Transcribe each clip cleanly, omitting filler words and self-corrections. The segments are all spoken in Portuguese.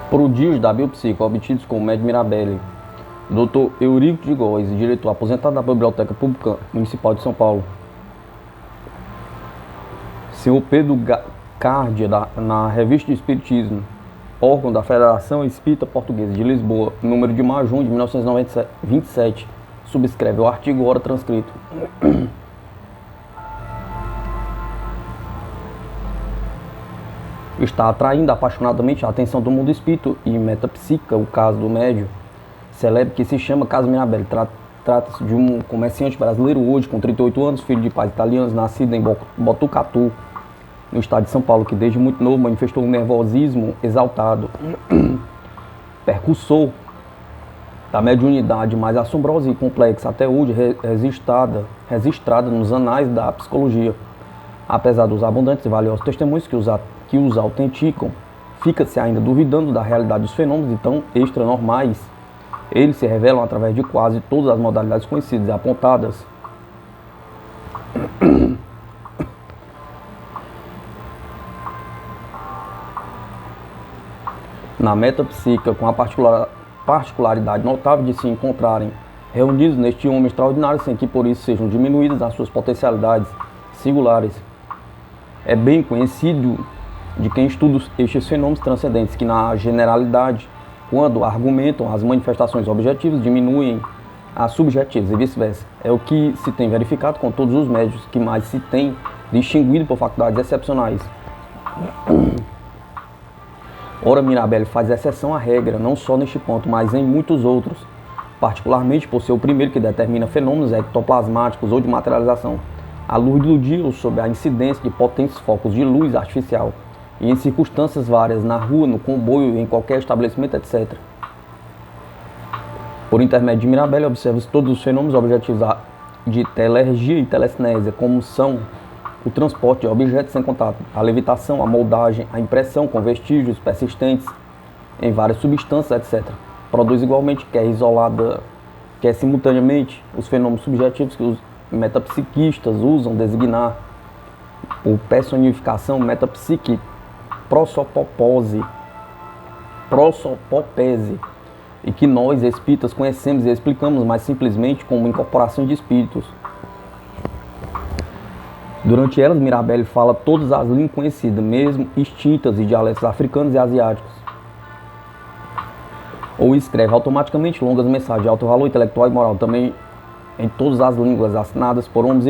Prodígios da biopsico obtidos com o médico Mirabelli, Dr. Eurico de Góes, diretor aposentado da Biblioteca Pública Municipal de São Paulo. Senhor Pedro Cárdia, na Revista de Espiritismo, órgão da Federação Espírita Portuguesa de Lisboa, número de maio de 1927, subscreve o artigo ora transcrito. Está atraindo apaixonadamente a atenção do mundo espírito e metapsíquica o caso do médium célebre que se chama Caso Mirabelli. Trata-se de um comerciante brasileiro hoje, com 38 anos, filho de pais italianos, nascido em Botucatu, no estado de São Paulo, que desde muito novo manifestou um nervosismo exaltado, percussor da mediunidade mais assombrosa e complexa até hoje registrada nos anais da psicologia. Apesar dos abundantes e valiosos testemunhos que os autenticam, fica-se ainda duvidando da realidade dos fenômenos então extranormais. Eles se revelam através de quase todas as modalidades conhecidas e apontadas. Na metapsíquica, com a particularidade notável de se encontrarem reunidos neste homem extraordinário, sem que por isso sejam diminuídas as suas potencialidades singulares. É bem conhecido de quem estuda estes fenômenos transcendentes que, na generalidade, quando argumentam as manifestações objetivas, diminuem as subjetivas e vice-versa. É o que se tem verificado com todos os médiuns que mais se tem distinguido por faculdades excepcionais. Ora, Mirabelli faz exceção à regra, não só neste ponto, mas em muitos outros, particularmente por ser o primeiro que determina fenômenos ectoplasmáticos ou de materialização, à luz do dia ou sob a incidência de potentes focos de luz artificial, e em circunstâncias várias, na rua, no comboio, em qualquer estabelecimento, etc. Por intermédio de Mirabelli, observa-se todos os fenômenos objetivos de telergia e telecinésia, como são o transporte de objetos sem contato, a levitação, a moldagem, a impressão com vestígios persistentes em várias substâncias, etc. Produz igualmente, quer isolada, quer simultaneamente, os fenômenos subjetivos que os metapsiquistas usam designar por personificação metapsíquica, prosopopese, e que nós, espíritas, conhecemos e explicamos mais simplesmente como incorporação de espíritos. Durante elas, Mirabelli fala todas as línguas conhecidas, mesmo extintas, e dialetos africanos e asiáticos. Ou escreve automaticamente longas mensagens de alto valor intelectual e moral, também em todas as línguas, assinadas por homens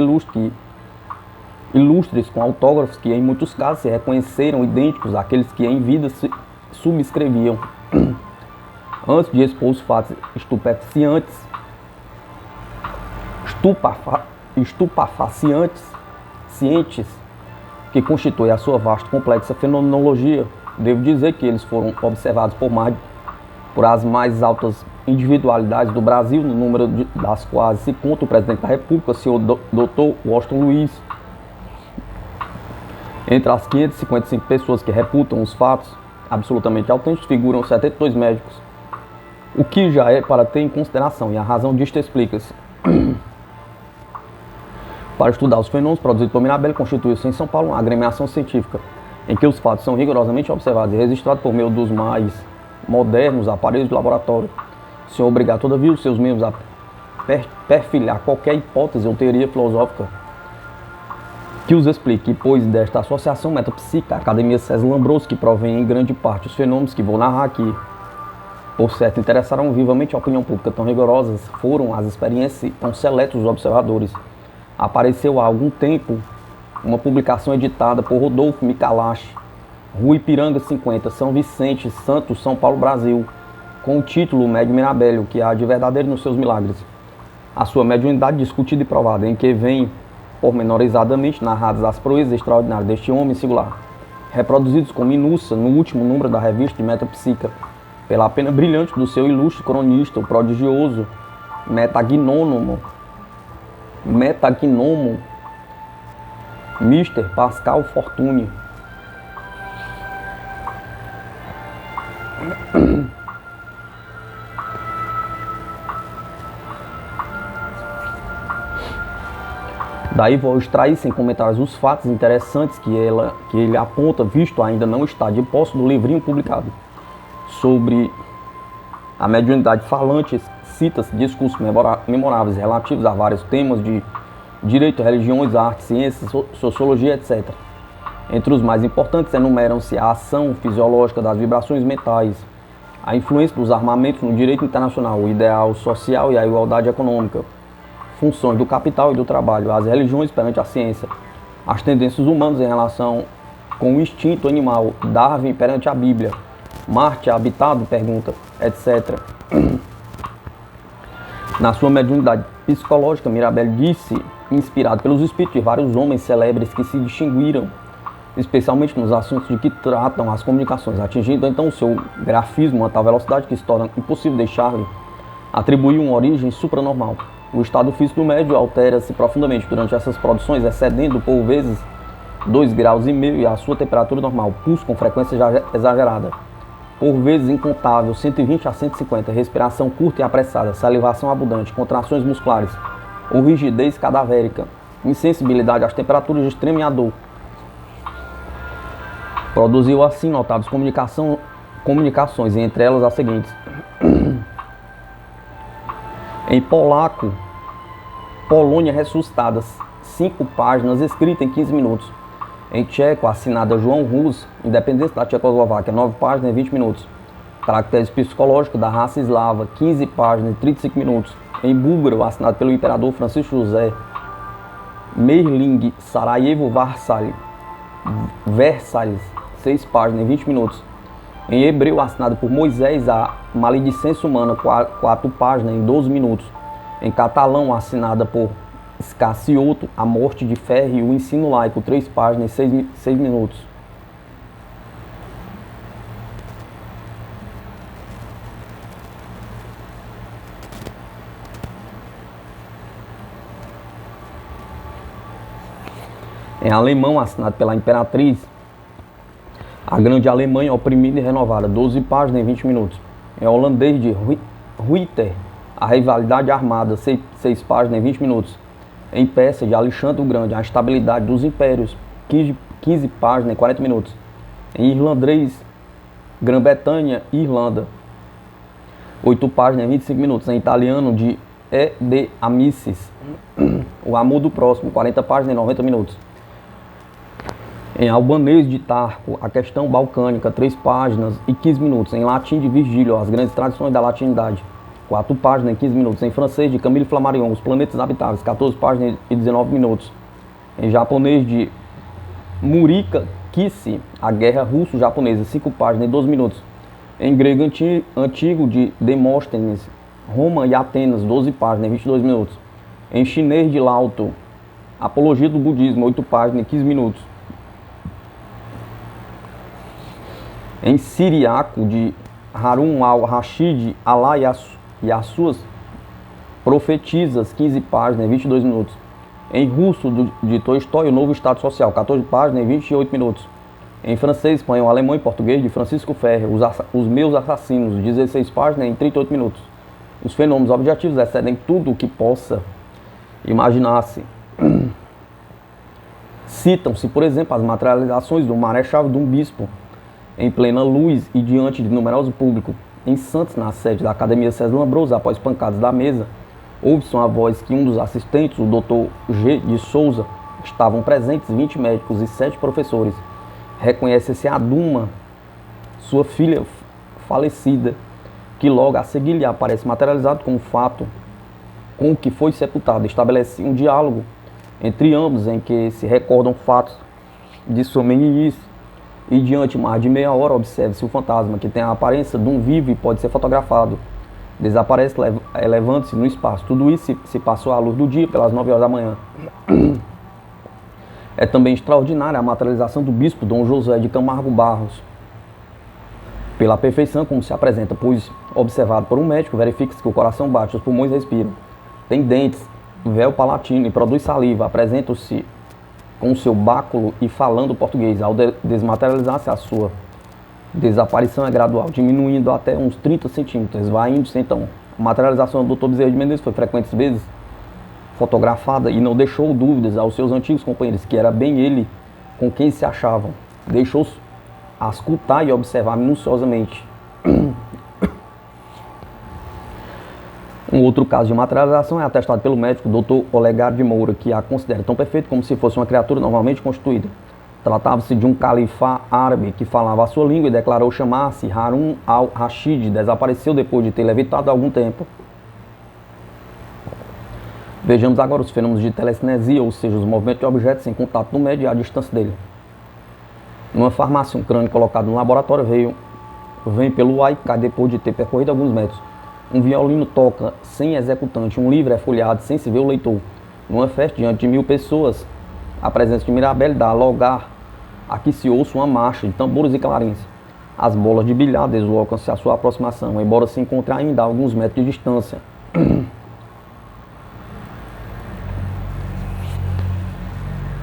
ilustres com autógrafos que, em muitos casos, se reconheceram idênticos àqueles que em vida se subscreviam. Antes de expor os fatos cientes que constituem a sua vasta e complexa fenomenologia, devo dizer que eles foram observados por as mais altas individualidades do Brasil, no número das quais se conta o presidente da República, o senhor Dr. Washington Luiz. Entre as 555 pessoas que reputam os fatos absolutamente autênticos, figuram 72 médicos, o que já é para ter em consideração, e a razão disto explica-se. Para estudar os fenômenos produzidos por Mirabelli, constituiu-se em São Paulo uma agremiação científica, em que os fatos são rigorosamente observados e registrados por meio dos mais modernos aparelhos de laboratório, sem obrigar, todavia, os seus membros a perfilhar qualquer hipótese ou teoria filosófica que os explique, pois desta associação metapsíquica, a Academia César Lambrosco, que provém em grande parte os fenômenos que vou narrar aqui, por certo, interessaram vivamente a opinião pública. Tão rigorosas foram as experiências tão seletos dos observadores. Apareceu há algum tempo uma publicação editada por Rodolfo Micalache, Rua Ipiranga 50, São Vicente, Santos, São Paulo, Brasil, com o título Médium Mirabelli, o que há de verdadeiro nos seus milagres. A sua mediunidade discutida e provada, em que vem pormenorizadamente narradas as proezas extraordinárias deste homem singular, reproduzidos com minúcia no último número da revista de Metapsíquica, pela pena brilhante do seu ilustre cronista, o prodigioso metagnômo Mr. Pascal Fortuny. Daí vou extrair sem comentários os fatos interessantes que ele aponta, visto ainda não estar de posse do livrinho publicado. sobre a mediunidade falante, cita-se discursos memoráveis relativos a vários temas de direito, religiões, artes, ciências, sociologia, etc. Entre os mais importantes enumeram-se a ação fisiológica das vibrações mentais, a influência dos armamentos no direito internacional, o ideal social e a igualdade econômica, funções do capital e do trabalho, as religiões perante a ciência, as tendências humanas em relação com o instinto animal, Darwin perante a Bíblia, Marte habitado, pergunta, etc. Na sua mediunidade psicológica, Mirabel disse, inspirado pelos espíritos de vários homens celebres que se distinguiram, especialmente nos assuntos de que tratam as comunicações, atingindo então o seu grafismo a tal velocidade que se torna impossível deixar-lhe atribuir uma origem supranormal. O estado físico do médium altera-se profundamente durante essas produções, excedendo por vezes 2,5 graus e a sua temperatura normal, pulso com frequência exagerada, por vezes incontável, 120 a 150, respiração curta e apressada, salivação abundante, contrações musculares ou rigidez cadavérica, insensibilidade às temperaturas extremas e à dor. Produziu assim notáveis comunicações, entre elas as seguintes. Em polaco, Polônia ressuscitada, 5 páginas, escrita em 15 minutos. Em tcheco, assinada João Rus, Independência da Tchecoslováquia, 9 páginas e 20 minutos. Caracteres psicológicos da raça eslava, 15 páginas e 35 minutos. Em búlgaro, assinado pelo imperador Francisco José Merling, Sarajevo, Versalhes, 6 páginas e 20 minutos. Em hebreu, assinado por Moisés, a Maledicência Humana, 4 páginas em 12 minutos. Em catalão, assinada por Escacioto, A Morte de Ferri e o Ensino Laico, 3 páginas e 6 minutos. Em alemão, assinado pela Imperatriz, A Grande Alemanha Oprimida e Renovada, 12 páginas e 20 minutos. Em holandês de Ruyter, A Rivalidade Armada, 6 páginas e 20 minutos. Em peça de Alexandre o Grande, A Estabilidade dos Impérios, 15 páginas e 40 minutos. Em irlandês, Grã-Bretanha e Irlanda, 8 páginas e 25 minutos. Em italiano, de E. de Amicis, O Amor do Próximo, 40 páginas e 90 minutos. Em albanês de Tarco, A Questão Balcânica, 3 páginas e 15 minutos. Em latim de Virgílio, As Grandes Tradições da Latinidade, 4 páginas e 15 minutos. Em francês de Camille Flammarion, Os Planetas Habitáveis, 14 páginas e 19 minutos. Em japonês de Murika Kishi, A Guerra Russo-Japonesa, 5 páginas e 12 minutos. Em grego antigo de Demóstenes, Roma e Atenas, 12 páginas e 22 minutos. Em chinês de Lauto, Apologia do Budismo, 8 páginas e 15 minutos. Em siriaco de Harun al-Rashid, Alá e as suas profetisas, 15 páginas e 22 minutos. Em russo de Tolstói, O Novo Estado Social, 14 páginas e 28 minutos. Em francês, espanhol, alemão e português de Francisco Ferrer, Os Meus Assassinos, 16 páginas e 38 minutos. Os fenômenos objetivos excedem tudo o que possa imaginar-se. Citam-se, por exemplo, as materializações do marechal de um bispo em plena luz e diante de numeroso público. Em Santos, na sede da Academia César Lambroso, após pancadas da mesa, ouve-se uma voz que um dos assistentes, o Dr. G. de Souza, estavam presentes 20 médicos e 7 professores. Reconhece-se a Duma, sua filha falecida, que logo a seguir lhe aparece materializado como fato com o que foi sepultado. Estabelece um diálogo entre ambos em que se recordam fatos de sua meninice. E diante mais de meia hora observe-se o fantasma, que tem a aparência de um vivo e pode ser fotografado. Desaparece elevando-se no espaço. Tudo isso se passou à luz do dia, pelas 9 horas da manhã. É também extraordinária a materialização do bispo Dom José de Camargo Barros, pela perfeição como se apresenta, pois, observado por um médico, verifica-se que o coração bate, os pulmões respiram, tem dentes, véu palatino e produz saliva, apresenta-se com o seu báculo e falando português. Ao desmaterializar-se, a sua desaparição é gradual, diminuindo até uns 30 centímetros, vai indo-se então. A materialização do Dr. Bezerra de Menezes foi frequentes vezes fotografada e não deixou dúvidas aos seus antigos companheiros que era bem ele com quem se achavam. Deixou-os auscultar e observar minuciosamente Um outro caso de materialização é atestado pelo médico Dr. Olegário de Moura, que a considera tão perfeito como se fosse uma criatura normalmente constituída. Tratava-se de um califa árabe que falava a sua língua e declarou chamar-se Harun al-Rashid. Desapareceu depois de ter levitado há algum tempo. Vejamos agora os fenômenos de telecinesia, ou seja, os movimentos de objetos sem contato no médio e à distância dele. Numa farmácia, um crânio colocado no laboratório vem pelo ar e cai depois de ter percorrido alguns metros. Um violino toca sem executante, um livro é folheado sem se ver o leitor. Numa festa diante de 1000 pessoas, a presença de Mirabelle dá lugar a que se ouça uma marcha de tambores e clarins. As bolas de bilhar deslocam-se à sua aproximação, embora se encontre ainda a alguns metros de distância.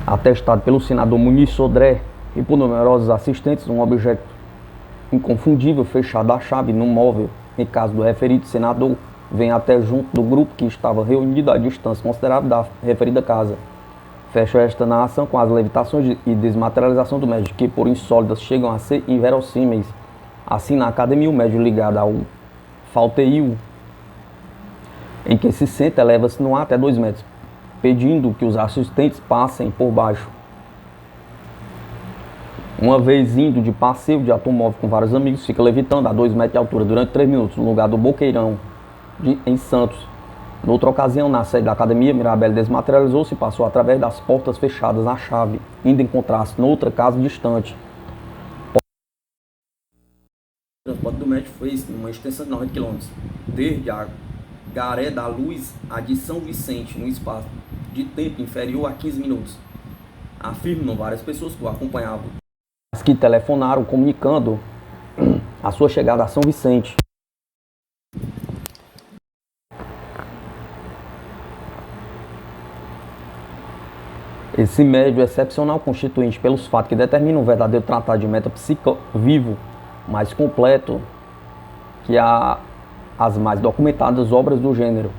Atestado pelo senador Muniz Sodré e por numerosos assistentes, um objeto inconfundível fechado à chave num móvel, em caso do referido senador, vem até junto do grupo que estava reunido à distância considerável da referida casa. Fecha esta narração com as levitações e desmaterialização do médico, que por insólidas chegam a ser inverossímeis. Assim, na academia, o médico ligado ao falteio em que se senta eleva-se no ar até 2 metros, pedindo que os assistentes passem por baixo. Uma vez indo de passeio de automóvel com vários amigos, fica levitando a 2 metros de altura durante 3 minutos, no lugar do Boqueirão, em Santos. Noutra ocasião, na sede da academia, Mirabelle desmaterializou-se e passou através das portas fechadas à chave, indo encontrar-se noutra casa distante. O transporte do médico foi numa extensão de 90 km, desde a Garé da Luz a de São Vicente, num espaço de tempo inferior a 15 minutos. Afirmam várias pessoas que o acompanhavam, as que telefonaram comunicando a sua chegada a São Vicente. Esse médio excepcional, constituinte pelos fatos que determinam um verdadeiro tratado de metapsíquica vivo, mais completo que as mais documentadas obras do gênero.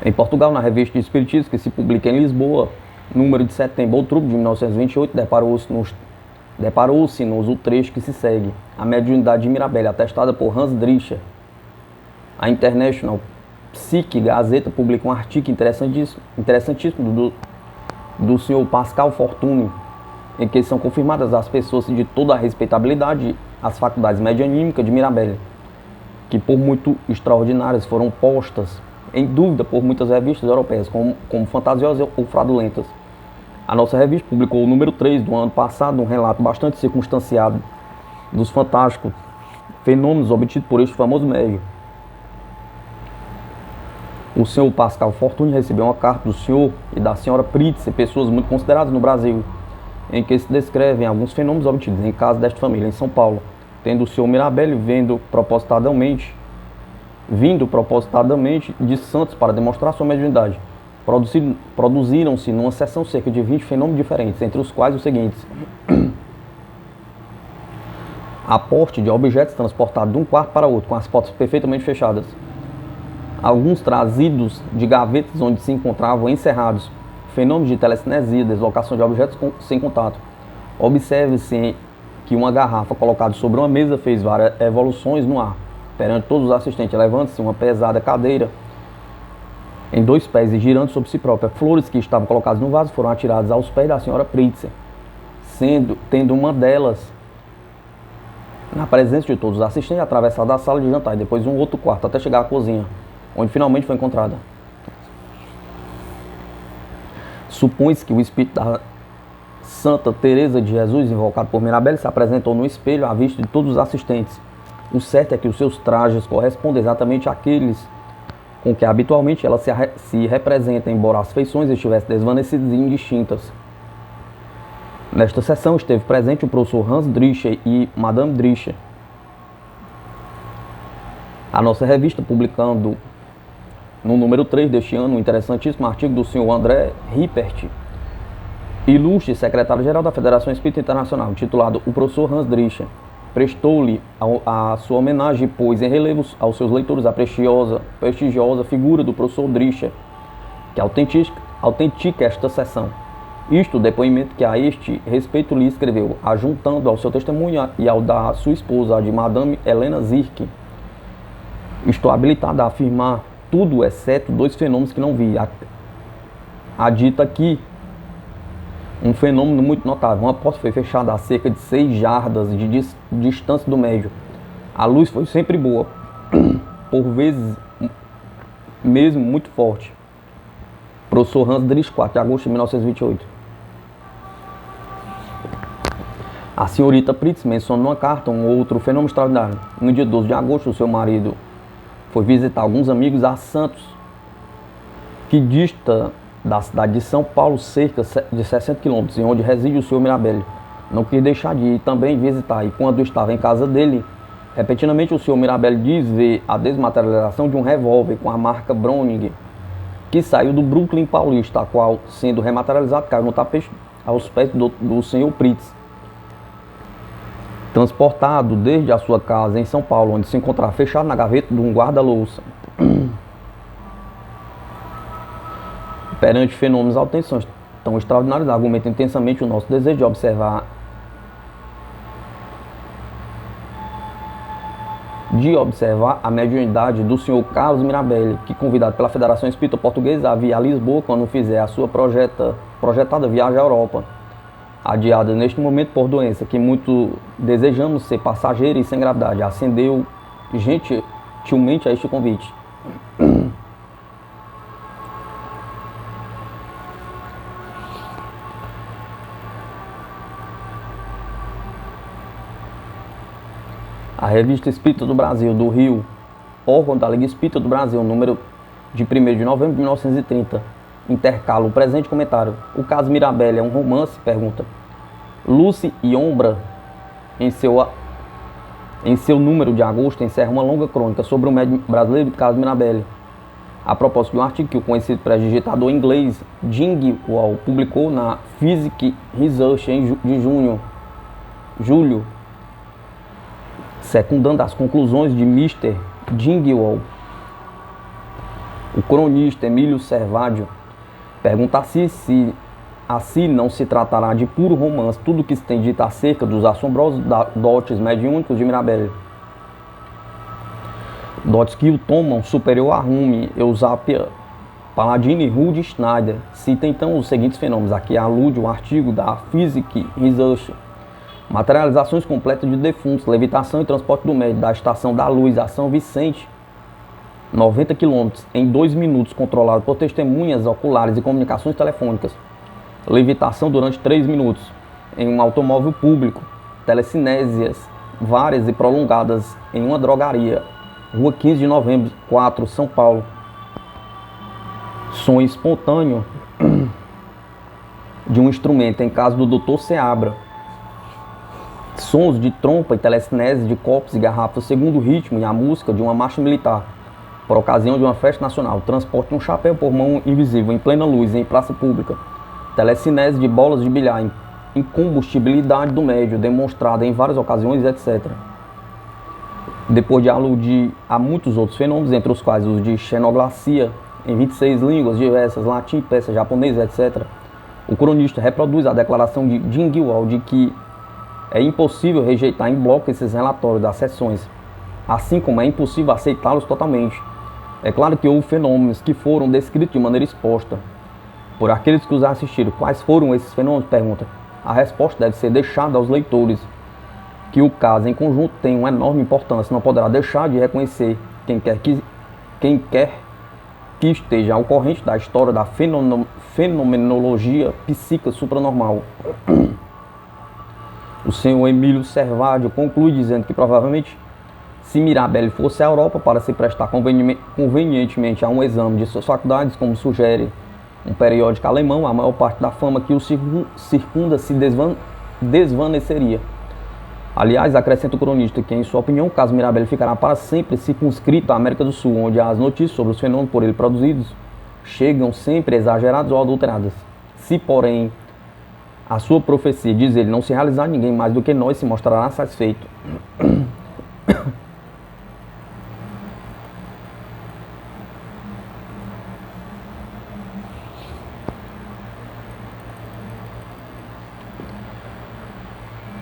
Em Portugal, na Revista de Espiritismo, que se publica em Lisboa, número de setembro, outubro de 1928, deparou-se-nos o trecho que se segue. A mediunidade de Mirabelle, atestada por Hans Drischer. A International Psyche Gazeta publica um artigo interessantíssimo do Sr. Pascal Fortuny, em que são confirmadas as pessoas de toda a respeitabilidade as faculdades medianímicas de Mirabelle, que por muito extraordinárias foram postas em dúvida por muitas revistas europeias, como fantasiosas ou fraudulentas. A nossa revista publicou o número 3 do ano passado, um relato bastante circunstanciado dos fantásticos fenômenos obtidos por este famoso médium. O senhor Pascal Fortuny recebeu uma carta do senhor e da senhora Pritzker, pessoas muito consideradas no Brasil, em que se descrevem alguns fenômenos obtidos em casa desta família em São Paulo, tendo o senhor Mirabelle vindo propositadamente de Santos para demonstrar sua mediunidade. Produziram-se numa sessão cerca de 20 fenômenos diferentes, entre os quais os seguintes: aporte de objetos transportados de um quarto para outro, com as portas perfeitamente fechadas. Alguns trazidos de gavetas onde se encontravam encerrados. Fenômenos de telecinesia, deslocação de objetos sem contato. Observe-se que uma garrafa colocada sobre uma mesa fez várias evoluções no ar, perante todos os assistentes, elevando-se uma pesada cadeira em 2 pés e girando sobre si própria. Flores que estavam colocadas no vaso foram atiradas aos pés da senhora Pritzker, tendo uma delas, na presença de todos os assistentes, atravessada a sala de jantar e depois um outro quarto, até chegar à cozinha, onde finalmente foi encontrada. Supõe-se que o espírito da Santa Teresa de Jesus, invocado por Mirabelle, se apresentou no espelho à vista de todos os assistentes. O certo é que os seus trajes correspondem exatamente àqueles com que habitualmente ela se representa, embora as feições estivessem desvanecidas e indistintas. Nesta sessão esteve presente o professor Hans Drischer e Madame Drischer. A nossa revista, publicando no número 3 deste ano um interessantíssimo artigo do Sr. André Rippert, ilustre secretário-geral da Federação Espírita Internacional, intitulado O Professor Hans Drischer, prestou-lhe a sua homenagem e pôs em relevo aos seus leitores a prestigiosa figura do professor Drischer, que autentica esta sessão. Isto, depoimento que a este respeito lhe escreveu, ajuntando ao seu testemunho e ao da sua esposa, a de Madame Helena Zirk. Estou habilitado a afirmar tudo, exceto 2 fenômenos que não vi. A dita aqui um fenômeno muito notável. Uma porta foi fechada a cerca de 6 jardas de distância do médio. A luz foi sempre boa, por vezes mesmo muito forte. Professor Hans Dries, 4 de agosto de 1928. A senhorita Pritz menciona numa carta um outro fenômeno extraordinário. No dia 12 de agosto, o seu marido foi visitar alguns amigos a Santos, que dista da cidade de São Paulo cerca de 60 quilômetros, em onde reside o senhor Mirabelli. Não quis deixar de ir também visitar, e quando estava em casa dele, repentinamente o senhor Mirabelli diz ver a desmaterialização de um revólver com a marca Browning, que saiu do Brooklyn paulista, a qual, sendo rematerializado, caiu no tapete aos pés do senhor Pritz, transportado desde a sua casa em São Paulo, onde se encontrava fechado na gaveta de um guarda-louça. Perante fenômenos autênticos tão extraordinários, argumenta intensamente o nosso desejo de observar a mediunidade do senhor Carlos Mirabelli, que, convidado pela Federação Espírita Portuguesa a vir a Lisboa quando fizer a sua projetada viagem à Europa, adiada neste momento por doença, que muito desejamos ser passageira e sem gravidade, acendeu gentilmente a este convite. A Revista Espírita do Brasil, do Rio, órgão da Liga Espírita do Brasil, número de 1º de novembro de 1930, intercala o presente comentário. O caso Mirabelli é um romance? Pergunta. Luce e Ombra, em seu número de agosto, encerra uma longa crônica sobre o médium brasileiro Carlos Mirabelli, a propósito de um artigo que o conhecido prestidigitador inglês Dingwall publicou na Physical Research de julho, secundando as conclusões de Mr. Dingwall. O cronista Emílio Servadio pergunta-se se assim não se tratará de puro romance tudo que se tem dito acerca dos assombrosos dotes mediúnicos de Mirabelli. Dotes que o tomam superior a Rumi, Eusapia, Paladini e Rudi Schneider. Cita então os seguintes fenômenos. Aqui alude o artigo da Physical Research. Materializações completas de defuntos, levitação e transporte do médium da Estação da Luz a São Vicente, 90 km, em 2 minutos, controlado por testemunhas oculares e comunicações telefônicas. Levitação durante 3 minutos, em um automóvel público. Telecinésias várias e prolongadas em uma drogaria. Rua 15 de novembro, 4, São Paulo. Som espontâneo de um instrumento, em casa do Dr. Seabra. Sons de trompa e telecinese de copos e garrafas segundo o ritmo e a música de uma marcha militar, por ocasião de uma festa nacional. Transporte de um chapéu por mão invisível em plena luz em praça pública. Telecinese de bolas de bilhar, incombustibilidade do médio demonstrada em várias ocasiões, etc. Depois de aludir a muitos outros fenômenos, entre os quais os de xenoglacia em 26 línguas diversas, latim, persa, japonês, etc., o cronista reproduz a declaração de Dingwall de que é impossível rejeitar em bloco esses relatórios das sessões, assim como é impossível aceitá-los totalmente. É claro que houve fenômenos que foram descritos de maneira exposta por aqueles que os assistiram. Quais foram esses fenômenos? Pergunta. A resposta deve ser deixada aos leitores, que o caso em conjunto tem uma enorme importância, não poderá deixar de reconhecer quem quer que esteja ao corrente da história da fenomenologia psíquica supranormal. O senhor Emílio Servadio conclui dizendo que provavelmente, se Mirabelli fosse à Europa para se prestar convenientemente a um exame de suas faculdades, como sugere um periódico alemão, a maior parte da fama que o circunda se desvaneceria. Aliás, acrescenta o cronista que, em sua opinião, o caso Mirabelli ficará para sempre circunscrito à América do Sul, onde as notícias sobre os fenômenos por ele produzidos chegam sempre exageradas ou adulteradas. Se, porém, a sua profecia, diz ele, não se realizar, ninguém mais do que nós se mostrará satisfeito.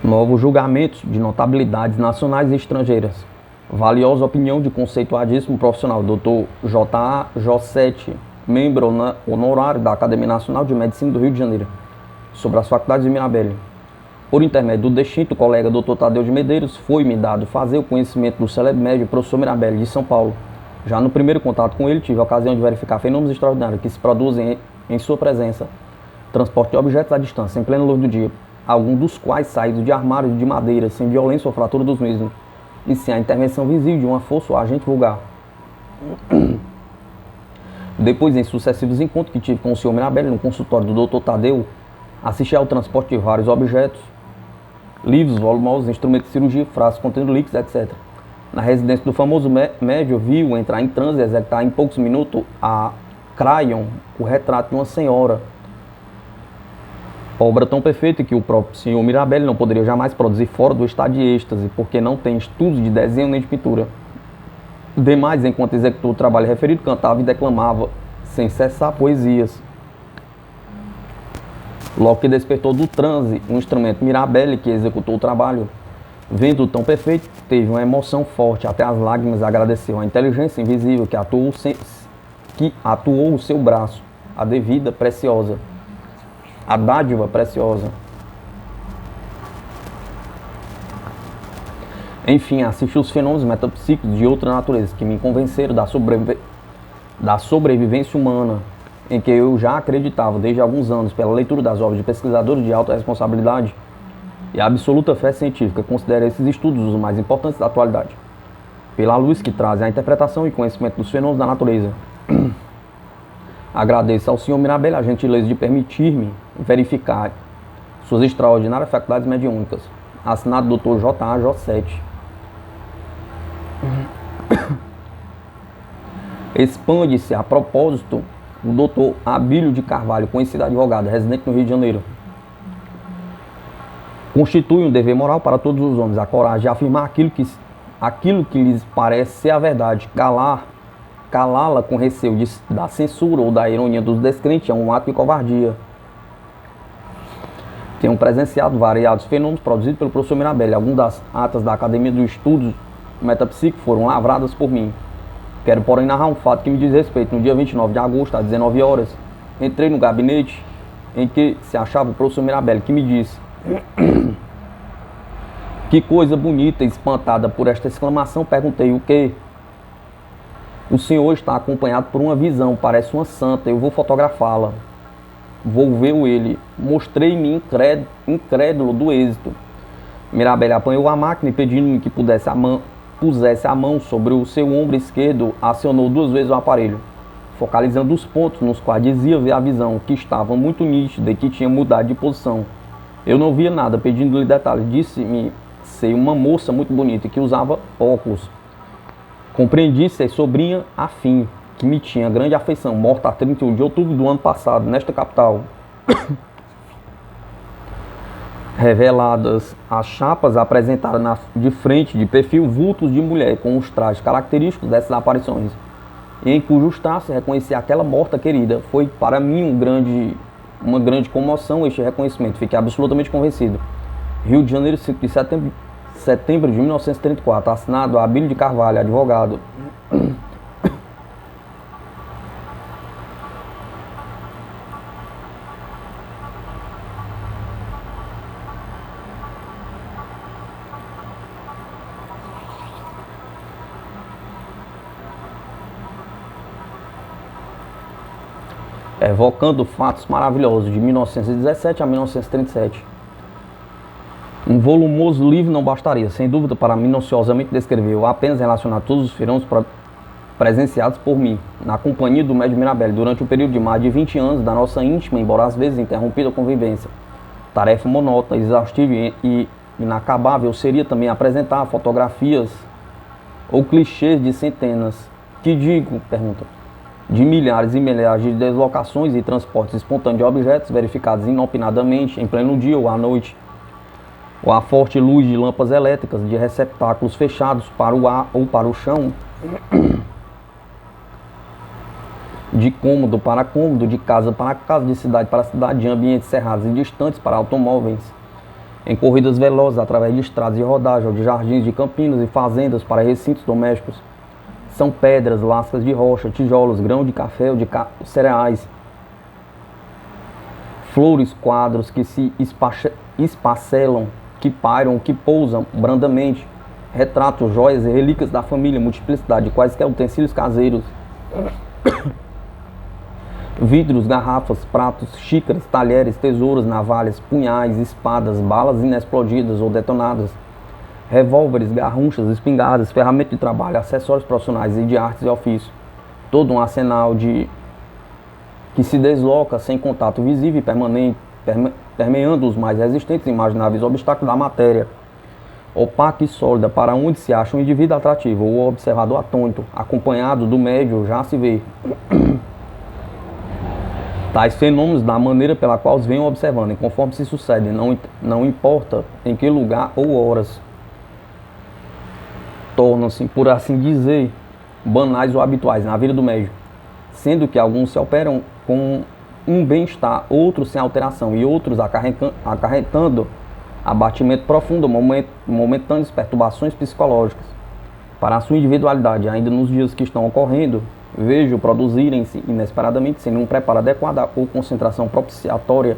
Novos julgamentos de notabilidades nacionais e estrangeiras. Valiosa opinião de conceituadíssimo profissional, Dr. J.A. Jossetti, membro honorário da Academia Nacional de Medicina do Rio de Janeiro, sobre as faculdades de Mirabelli. Por intermédio do extinto colega Dr. Tadeu de Medeiros, foi-me dado fazer o conhecimento do célebre médico professor Mirabelli, de São Paulo. Já no primeiro contato com ele, tive a ocasião de verificar fenômenos extraordinários que se produzem em sua presença. Transporte de objetos à distância, em plena luz do dia, alguns dos quais saídos de armários de madeira, sem violência ou fratura dos mesmos, e sem a intervenção visível de uma força ou agente vulgar. Depois, em sucessivos encontros que tive com o Sr. Mirabelli no consultório do Dr. Tadeu, assisti ao transporte de vários objetos, livros, volumosos, instrumentos de cirurgia, frascos contendo líquidos, etc. Na residência do famoso médium, viu entrar em transe e executar em poucos minutos a crayon, o retrato de uma senhora. Obra tão perfeita que o próprio Sr. Mirabelli não poderia jamais produzir fora do estado de êxtase, porque não tem estudos de desenho nem de pintura. Demais, enquanto executou o trabalho referido, cantava e declamava, sem cessar, poesias. Logo que despertou do transe um instrumento Mirabelli que executou o trabalho, vendo tão perfeito, teve uma emoção forte, até as lágrimas, agradeceu a inteligência invisível que atuou o seu braço, a devida preciosa, a dádiva preciosa. Enfim, assisti os fenômenos metapsíquicos de outra natureza que me convenceram da sobrevivência humana, em que eu já acreditava desde alguns anos pela leitura das obras de pesquisadores de alta responsabilidade e absoluta fé científica. Considero esses estudos os mais importantes da atualidade, pela luz que trazem a interpretação e conhecimento dos fenômenos da natureza. Agradeço ao Sr. Mirabelli a gentileza de permitir-me verificar suas extraordinárias faculdades mediúnicas. Assinado Dr. J.A. Jossetti. Expande-se a propósito o Dr. Abílio de Carvalho, conhecido advogado, residente no Rio de Janeiro. Constitui um dever moral para todos os homens a coragem de afirmar aquilo que lhes parece ser a verdade. Calá-la com receio da censura ou da ironia dos descrentes é um ato de covardia. Tenho presenciado variados fenômenos produzidos pelo professor Mirabelli. Algumas das atas da Academia dos Estudos Metapsíquicos foram lavradas por mim. Quero, porém, narrar um fato que me diz respeito. No dia 29 de agosto, às 19 horas, entrei no gabinete em que se achava o professor Mirabelli, que me disse: que coisa bonita. Espantada por esta exclamação, perguntei: o quê? O senhor está acompanhado por uma visão, parece uma santa, eu vou fotografá-la. Volveu ele. Mostrei-me incrédulo do êxito. Mirabelli apanhou a máquina e, pedindo-me que pusesse a mão sobre o seu ombro esquerdo, acionou 2 vezes o aparelho, focalizando os pontos nos quais dizia ver a visão, que estava muito nítida e que tinha mudado de posição. Eu não via nada, pedindo-lhe detalhes. Disse-me ser uma moça muito bonita e que usava óculos. Compreendi ser sobrinha afim, que me tinha grande afeição, morta a 31 de outubro do ano passado, nesta capital. Reveladas as chapas, apresentaram de frente, de perfil, vultos de mulher com os trajes característicos dessas aparições, em cujos traços reconheci aquela morta querida. Foi para mim uma grande comoção este reconhecimento, fiquei absolutamente convencido. Rio de Janeiro, 5 de setembro de 1934, assinado Abílio de Carvalho, advogado. Evocando fatos maravilhosos de 1917 a 1937. Um volumoso livro não bastaria, sem dúvida, para minuciosamente descrever ou apenas relacionar todos os fenômenos presenciados por mim, na companhia do médium Mirabelli, durante o período de mais de 20 anos da nossa íntima, embora às vezes interrompida convivência. Tarefa monótona, exaustiva e inacabável seria também apresentar fotografias ou clichês de centenas, de milhares e milhares de deslocações e transportes espontâneos de objetos verificados inopinadamente, em pleno dia ou à noite, ou à forte luz de lâmpadas elétricas, de receptáculos fechados para o ar ou para o chão, de cômodo para cômodo, de casa para casa, de cidade para cidade, de ambientes cerrados e distantes para automóveis, em corridas velozes através de estradas de rodagem ou de jardins de campinas e fazendas para recintos domésticos. São pedras, lascas de rocha, tijolos, grão de café ou de cereais, flores, quadros que se esfacelam, que pairam, que pousam brandamente, retratos, joias e relíquias da família, multiplicidade de quaisquer utensílios caseiros, vidros, garrafas, pratos, xícaras, talheres, tesouros, navalhas, punhais, espadas, balas inexplodidas ou detonadas, revólveres, garrunchas, espingardas, ferramentas de trabalho, acessórios profissionais e de artes e ofícios. Todo um arsenal que se desloca sem contato visível e permanente, permeando os mais resistentes e imagináveis obstáculos da matéria, opaca e sólida, para onde se acha um indivíduo atrativo ou o observador atônito, acompanhado do médio, já se vê. Tais fenômenos, da maneira pela qual os venham observando, e conforme se sucedem, não importa em que lugar ou horas, tornam-se, por assim dizer, banais ou habituais na vida do médium, sendo que alguns se operam com um bem-estar, outros sem alteração e outros acarretando abatimento profundo, momentâneas perturbações psicológicas. Para a sua individualidade, ainda nos dias que estão ocorrendo, vejo produzirem-se inesperadamente, sem nenhum preparo adequado ou concentração propiciatória,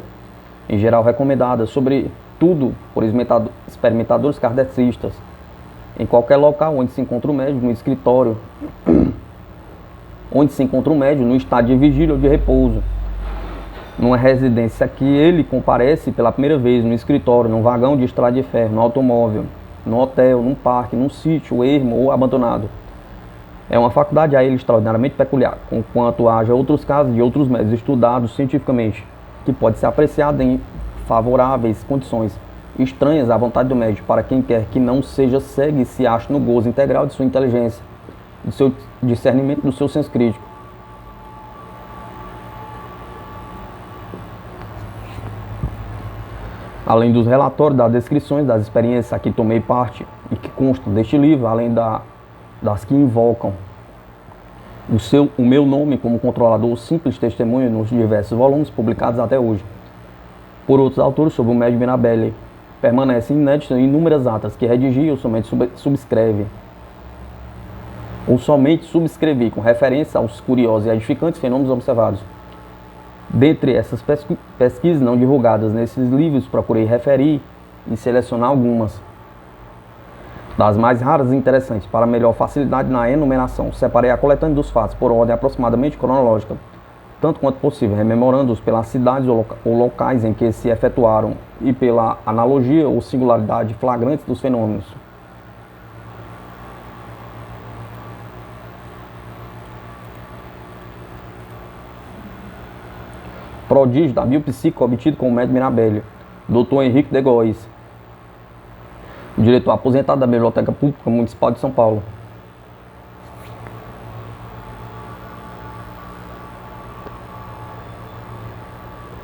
em geral recomendada, sobretudo por experimentadores kardecistas, em qualquer local onde se encontra o médium, no escritório, onde se encontra o médium, no estado de vigília ou de repouso, numa residência que ele comparece pela primeira vez, no escritório, num vagão de estrada de ferro, no automóvel, no hotel, num parque, num sítio ermo ou abandonado. É uma faculdade a ele extraordinariamente peculiar, conquanto haja outros casos de outros médios estudados cientificamente, que pode ser apreciado em favoráveis condições, estranhas à vontade do médium, para quem quer que não seja cego e se ache no gozo integral de sua inteligência, do seu discernimento, do seu senso crítico. Além dos relatórios, das descrições, das experiências a que tomei parte e que constam deste livro, além das que invocam o meu nome como controlador, simples testemunho nos diversos volumes publicados até hoje por outros autores sobre o médium Mirabelli, permanecem inéditas em inúmeras atas que redigi ou somente subscrevi com referência aos curiosos e edificantes fenômenos observados. Dentre essas pesquisas não divulgadas nesses livros, procurei referir e selecionar algumas das mais raras e interessantes, para melhor facilidade na enumeração. Separei a coletânea dos fatos por ordem aproximadamente cronológica, tanto quanto possível, rememorando-os pelas cidades ou locais em que se efetuaram e pela analogia ou singularidade flagrantes dos fenômenos. Prodígio da biopsíquica obtido com o médium Mirabelli, Dr. Henrique de Góes, diretor aposentado da Biblioteca Pública Municipal de São Paulo.